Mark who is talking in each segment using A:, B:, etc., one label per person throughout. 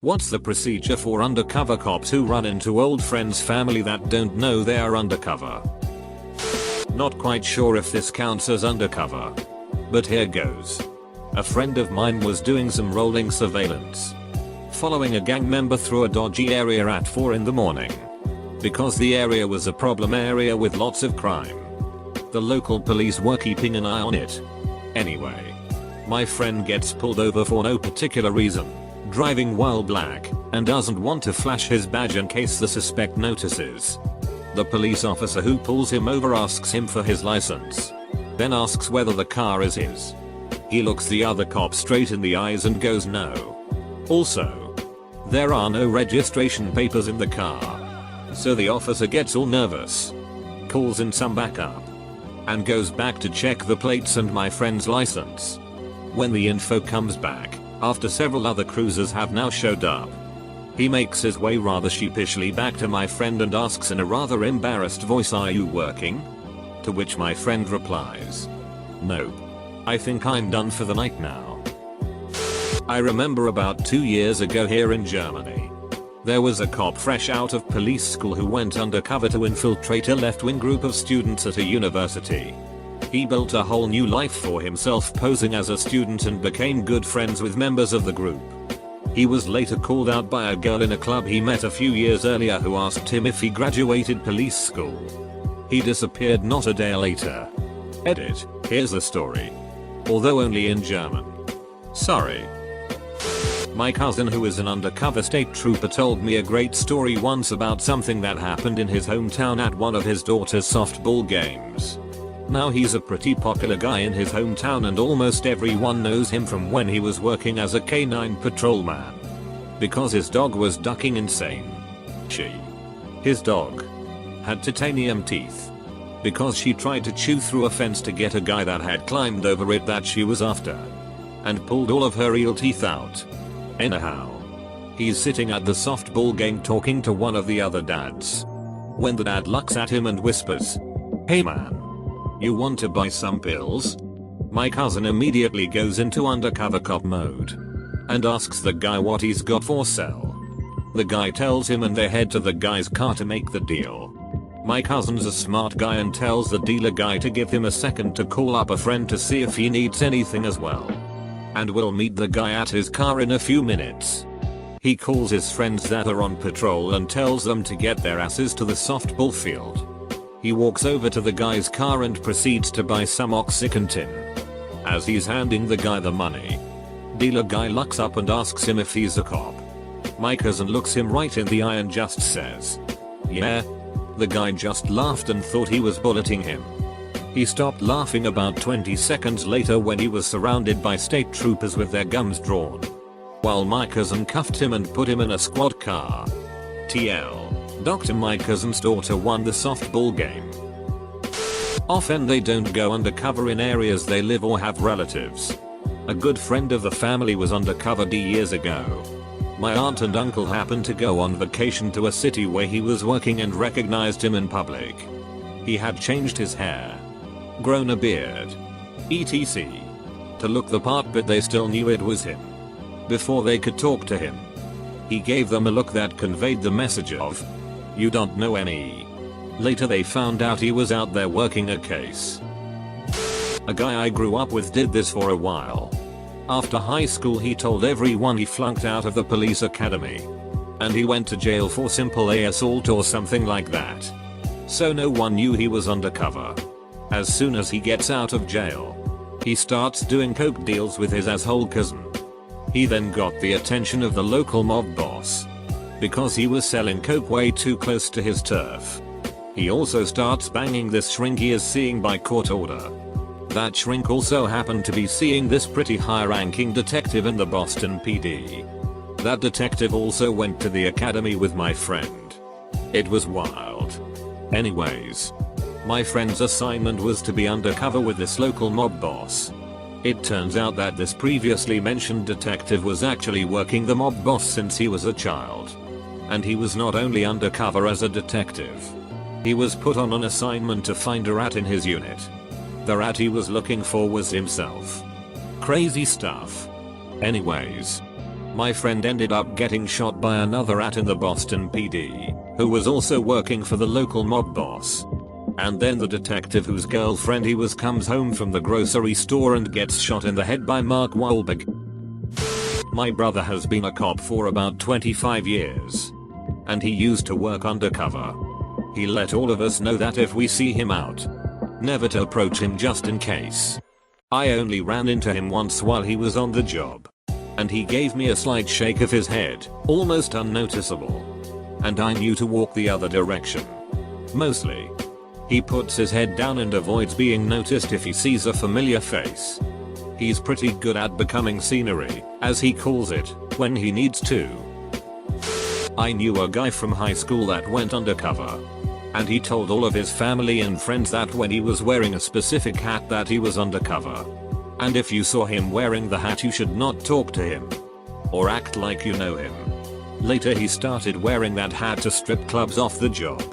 A: What's the procedure for undercover cops who run into old friends' family that don't know they are undercover? Not quite sure if this counts as undercover. But here goes. A friend of mine was doing some rolling surveillance, following a gang member through a dodgy area at 4 in the morning. Because the area was a problem area with lots of crime, the local police were keeping an eye on it. Anyway, my friend gets pulled over for no particular reason, driving while black, and doesn't want to flash his badge in case the suspect notices. The police officer who pulls him over asks him for his license, then asks whether the car is his. He looks the other cop straight in the eyes and goes no. Also, there are no registration papers in the car. So the officer gets all nervous, calls in some backup, and goes back to check the plates and my friend's license. When the info comes back, after several other cruisers have now showed up, he makes his way rather sheepishly back to my friend and asks in a rather embarrassed voice, "Are you working?" To which my friend replies, "Nope. I think I'm done for the night now." I remember about 2 years ago here in Germany, there was a cop fresh out of police school who went undercover to infiltrate a left-wing group of students at a university. He built a whole new life for himself posing as a student and became good friends with members of the group. He was later called out by a girl in a club he met a few years earlier who asked him if he graduated police school. He disappeared not a day later. Edit. Here's the story, although only in German. Sorry. My cousin, who is an undercover state trooper, told me a great story once about something that happened in his hometown at one of his daughter's softball games. Now he's a pretty popular guy in his hometown and almost everyone knows him from when he was working as a canine patrolman. Because his dog was ducking insane. His dog had titanium teeth. Because she tried to chew through a fence to get a guy that had climbed over it that she was after, and pulled all of her real teeth out. Anyhow, he's sitting at the softball game talking to one of the other dads, when the dad looks at him and whispers, "Hey man, you want to buy some pills?" My cousin immediately goes into undercover cop mode and asks the guy what he's got for sale. The guy tells him and they head to the guy's car to make the deal. My cousin's a smart guy and tells the dealer guy to give him a second to call up a friend to see if he needs anything as well, and will meet the guy at his car in a few minutes. He calls his friends that are on patrol and tells them to get their asses to the softball field. He walks over to the guy's car and proceeds to buy some OxyContin. As he's handing the guy the money, dealer guy looks up and asks him if he's a cop. My cousin looks him right in the eye and just says, "Yeah." The guy just laughed and thought he was bulleting him. He stopped laughing about 20 seconds later when he was surrounded by state troopers with their guns drawn, while my cousin cuffed him and put him in a squad car. TL. Dr. My cousin's daughter won the softball game. Often they don't go undercover in areas they live or have relatives. A good friend of the family was undercover years ago. My aunt and uncle happened to go on vacation to a city where he was working and recognized him in public. He had changed his hair, grown a beard, etc. to look the part, but they still knew it was him. Before they could talk to him, he gave them a look that conveyed the message of, "You don't know any." Later they found out he was out there working a case. A guy I grew up with did this for a while. After high school he told everyone he flunked out of the police academy, and he went to jail for simple assault or something like that. So no one knew he was undercover. As soon as he gets out of jail, he starts doing coke deals with his asshole cousin. He then got the attention of the local mob boss, because he was selling coke way too close to his turf. He also starts banging this shrink he is seeing by court order. That shrink also happened to be seeing this pretty high-ranking detective in the Boston PD. That detective also went to the academy with my friend. It was wild. Anyways, my friend's assignment was to be undercover with this local mob boss. It turns out that this previously mentioned detective was actually working the mob boss since he was a child. And he was not only undercover as a detective, he was put on an assignment to find a rat in his unit. The rat he was looking for was himself. Crazy stuff. Anyways, My friend ended up getting shot by another rat in the Boston PD, who was also working for the local mob boss. And then the detective whose girlfriend he was comes home from the grocery store and gets shot in the head by Mark Wahlberg. My brother has been a cop for about 25 years. And he used to work undercover. He let all of us know that if we see him out, never to approach him just in case. I only ran into him once while he was on the job. And he gave me a slight shake of his head, almost unnoticeable. And I knew to walk the other direction. Mostly. He puts his head down and avoids being noticed if he sees a familiar face. He's pretty good at becoming scenery, as he calls it, when he needs to. I knew a guy from high school that went undercover. And he told all of his family and friends that when he was wearing a specific hat that he was undercover. And if you saw him wearing the hat you should not talk to him. Or act like you know him. Later he started wearing that hat to strip clubs off the job.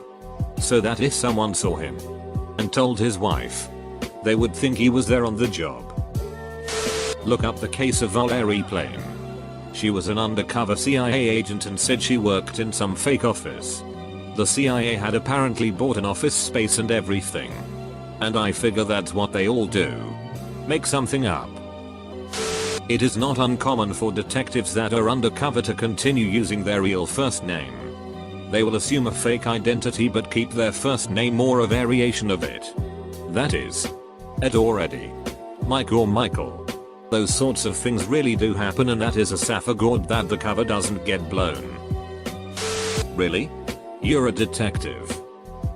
A: So that if someone saw him and told his wife, they would think he was there on the job. Look up the case of Valerie Plame. She was an undercover CIA agent and said she worked in some fake office. The CIA had apparently bought an office space and everything. And I figure that's what they all do. Make something up. It is not uncommon for detectives that are undercover to continue using their real first name. They will assume a fake identity but keep their first name or a variation of it. That is, Ed or Eddie, Mike or Michael. Those sorts of things really do happen, and that is a salvaguard that the cover doesn't get blown. Really? You're a detective,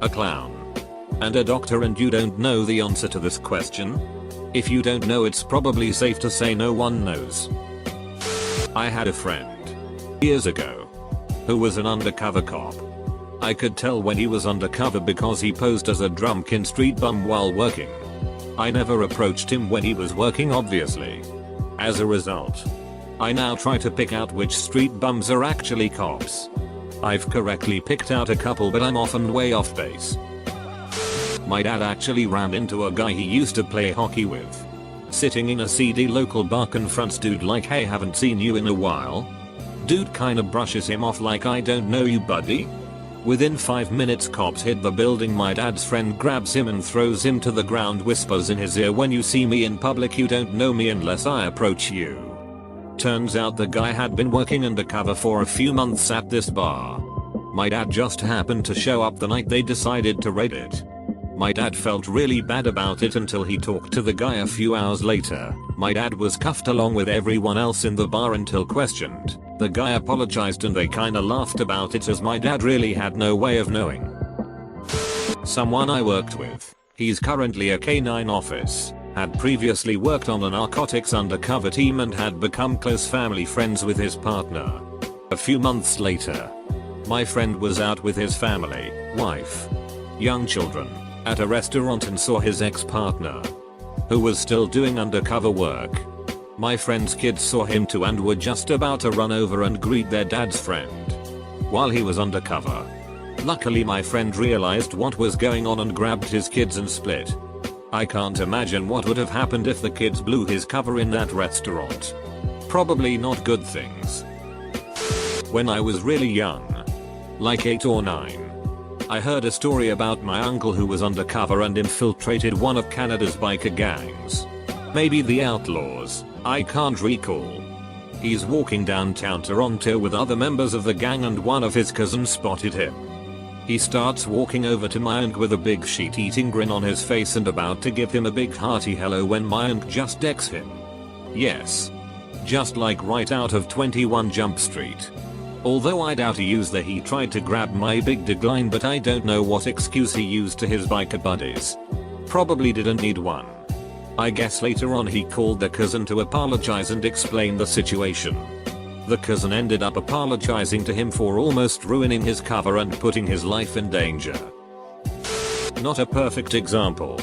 A: a clown, and a doctor, and you don't know the answer to this question? If you don't know, it's probably safe to say no one knows. I had a friend years ago who was an undercover cop. I could tell when he was undercover because he posed as a drunken street bum while working. I never approached him when he was working, obviously. As a result, I now try to pick out which street bums are actually cops. I've correctly picked out a couple, but I'm often way off base. My dad actually ran into a guy he used to play hockey with. Sitting in a seedy local bar, confronts dude like, "Hey, haven't seen you in a while." Dude kinda brushes him off like, "I don't know you, buddy." Within 5 minutes cops hit the building. My dad's friend grabs him and throws him to the ground, whispers in his ear, "When you see me in public you don't know me unless I approach you." Turns out the guy had been working undercover for a few months at this bar. My dad just happened to show up the night they decided to raid it. My dad felt really bad about it until he talked to the guy a few hours later. My dad was cuffed along with everyone else in the bar until questioned. The guy apologized and they kinda laughed about it, as my dad really had no way of knowing. Someone I worked with, he's currently a K9 office, had previously worked on a narcotics undercover team and had become close family friends with his partner. A few months later, my friend was out with his family, wife, young children, at a restaurant and saw his ex-partner, who was still doing undercover work. My friend's kids saw him too and were just about to run over and greet their dad's friend while he was undercover. Luckily my friend realized what was going on and grabbed his kids and split. I can't imagine what would have happened if the kids blew his cover in that restaurant. Probably not good things. When I was really young, like 8 or 9, I heard a story about my uncle who was undercover and infiltrated one of Canada's biker gangs. Maybe the Outlaws, I can't recall. He's walking downtown Toronto with other members of the gang and one of his cousins spotted him. He starts walking over to my uncle with a big shit-eating grin on his face and about to give him a big hearty hello when my uncle just decks him. Yes. Just like right out of 21 Jump Street. Although I doubt he used the "he tried to grab my big dick" line, but I don't know what excuse he used to his biker buddies. Probably didn't need one. I guess later on he called the cousin to apologize and explain the situation. The cousin ended up apologizing to him for almost ruining his cover and putting his life in danger. Not a perfect example,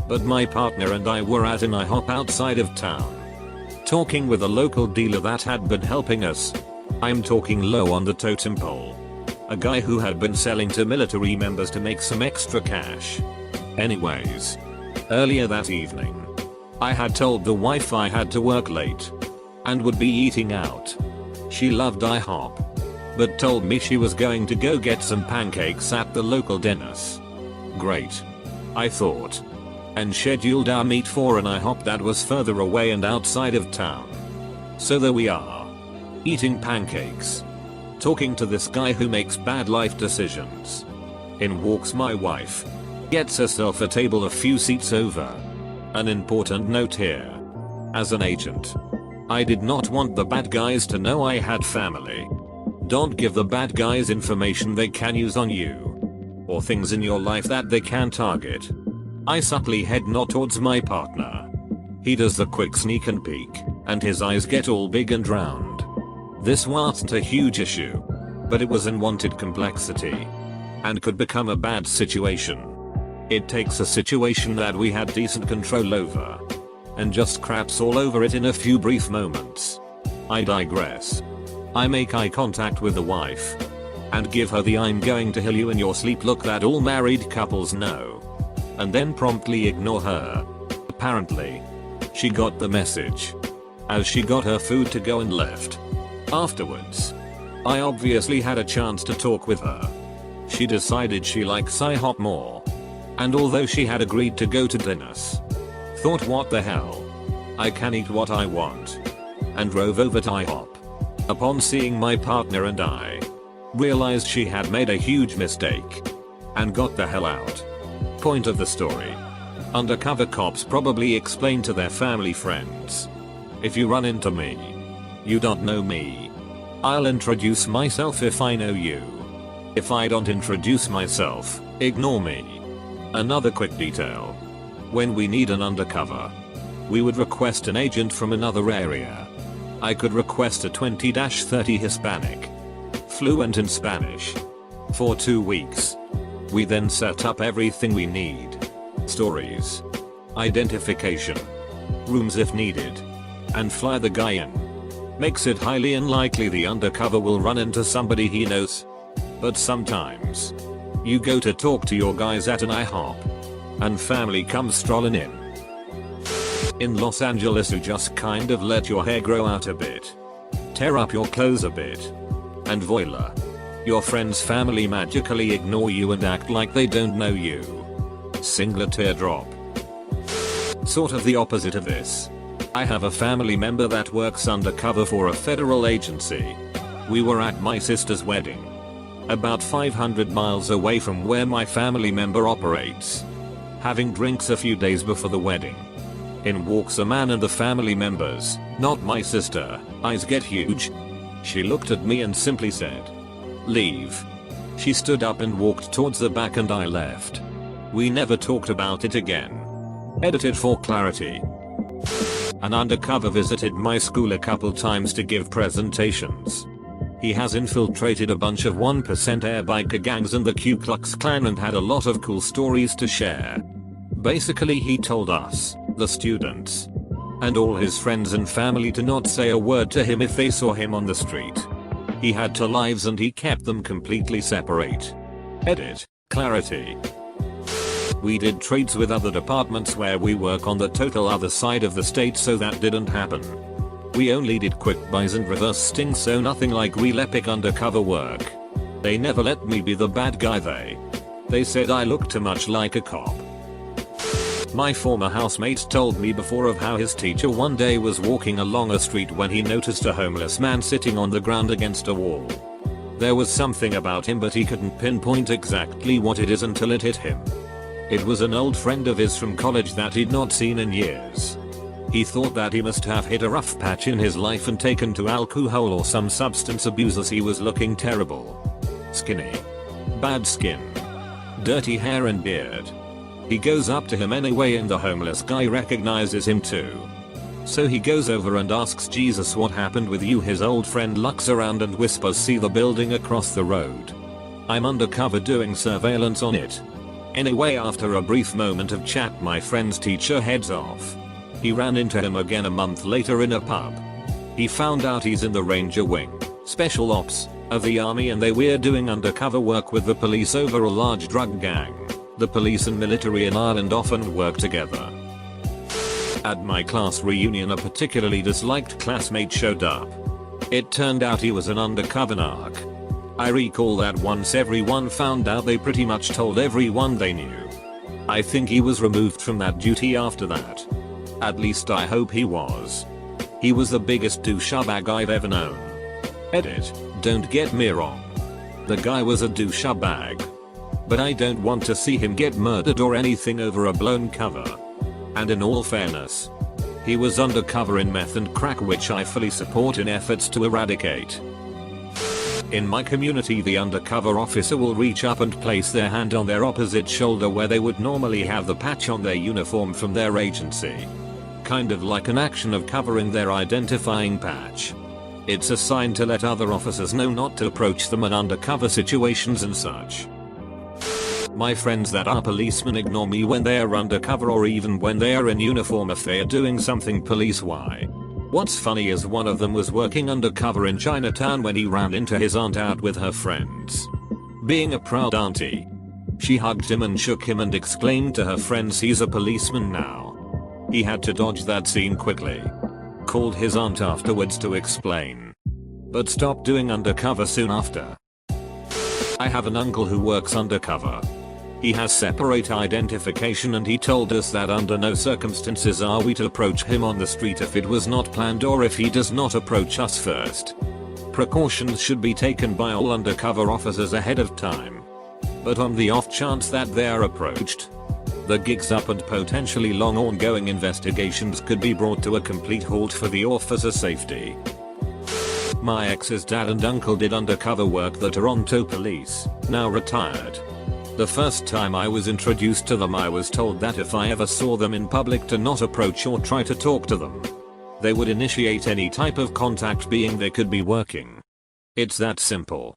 A: but my partner and I were at an IHOP outside of town, talking with a local dealer that had been helping us. I'm talking low on the totem pole. A guy who had been selling to military members to make some extra cash. Anyways, earlier that evening, I had told the wife I had to work late and would be eating out. She loved IHOP, but told me she was going to go get some pancakes at the local Dennis. Great, I thought, and scheduled our meet for an IHOP that was further away and outside of town. So there we are, eating pancakes, talking to this guy who makes bad life decisions. In walks my wife, gets herself a table a few seats over. An important note here. As an agent, I did not want the bad guys to know I had family. Don't give the bad guys information they can use on you, or things in your life that they can target. I subtly head nod towards my partner. He does the quick sneak and peek, and his eyes get all big and round. This wasn't a huge issue, but it was unwanted complexity, and could become a bad situation. It takes a situation that we had decent control over, and just craps all over it in a few brief moments. I digress. I make eye contact with the wife, and give her the "I'm going to kill you in your sleep" look that all married couples know, and then promptly ignore her. Apparently, she got the message, as she got her food to go and left. Afterwards, I obviously had a chance to talk with her. She decided she likes IHOP more, and although she had agreed to go to Dennis, thought what the hell, I can eat what I want, and drove over to IHOP. Upon seeing my partner and I, realized she had made a huge mistake, and got the hell out. Point of the story. Undercover cops probably explain to their family friends, if you run into me, you don't know me. I'll introduce myself if I know you. If I don't introduce myself, ignore me. Another quick detail. When we need an undercover, we would request an agent from another area. I could request a 20-30 Hispanic, fluent in Spanish, for 2 weeks. We then set up everything we need. Stories, identification, rooms if needed, and fly the guy in. Makes it highly unlikely the undercover will run into somebody he knows. But sometimes, you go to talk to your guys at an IHOP, and family comes strolling in. In Los Angeles, you just kind of let your hair grow out a bit, tear up your clothes a bit, and voila, your friend's family magically ignore you and act like they don't know you. Singular teardrop. Sort of the opposite of this. I have a family member that works undercover for a federal agency. We were at my sister's wedding, about 500 miles away from where my family member operates. Having drinks a few days before the wedding. In walks a man and the family members, not my sister, eyes get huge. She looked at me and simply said, "Leave." She stood up and walked towards the back and I left. We never talked about it again. Edited for clarity. An undercover visited my school a couple times to give presentations. He has infiltrated a bunch of 1% air biker gangs and the Ku Klux Klan and had a lot of cool stories to share. Basically he told us, the students, and all his friends and family to not say a word to him if they saw him on the street. He had 2 lives and he kept them completely separate. Edit, clarity. We did trades with other departments where we work on the total other side of the state, so that didn't happen. We only did quick buys and reverse stings, so nothing like real epic undercover work. They never let me be the bad guy. They said I looked too much like a cop. My former housemate told me before of how his teacher one day was walking along a street when he noticed a homeless man sitting on the ground against a wall. There was something about him, but he couldn't pinpoint exactly what it is until it hit him. It was an old friend of his from college that he'd not seen in years. He thought that he must have hit a rough patch in his life and taken to alcohol or some substance abuse, as he was looking terrible. Skinny. Bad skin. Dirty hair and beard. He goes up to him anyway and the homeless guy recognizes him too. So he goes over and asks Jesus, "What happened with you?" His old friend looks around and whispers, "See the building across the road? I'm undercover doing surveillance on it." Anyway, after a brief moment of chat, my friend's teacher heads off. He ran into him again a month later in a pub. He found out he's in the Ranger Wing, Special Ops, of the Army, and they were doing undercover work with the police over a large drug gang. The police and military in Ireland often work together. At my class reunion, a particularly disliked classmate showed up. It turned out he was an undercover narc. I recall that once everyone found out, they pretty much told everyone they knew. I think he was removed from that duty after that. At least I hope he was. He was the biggest douchebag I've ever known. Edit, don't get me wrong. The guy was a douchebag. But I don't want to see him get murdered or anything over a blown cover. And in all fairness, he was undercover in meth and crack, which I fully support in efforts to eradicate. In my community, the undercover officer will reach up and place their hand on their opposite shoulder where they would normally have the patch on their uniform from their agency. Kind of like an action of covering their identifying patch. It's a sign to let other officers know not to approach them in undercover situations and such. My friends that are policemen ignore me when they are undercover or even when they are in uniform if they are doing something police-wise. What's funny is one of them was working undercover in Chinatown when he ran into his aunt out with her friends. Being a proud auntie, she hugged him and shook him and exclaimed to her friends he's a policeman now. He had to dodge that scene quickly. Called his aunt afterwards to explain. But stopped doing undercover soon after. I have an uncle who works undercover. He has separate identification and he told us that under no circumstances are we to approach him on the street if it was not planned or if he does not approach us first. Precautions should be taken by all undercover officers ahead of time. But on the off chance that they are approached, the gig's up and potentially long ongoing investigations could be brought to a complete halt for the officer's safety. My ex's dad and uncle did undercover work the Toronto police, now retired. The first time I was introduced to them, I was told that if I ever saw them in public to not approach or try to talk to them. They would initiate any type of contact, being they could be working. It's that simple.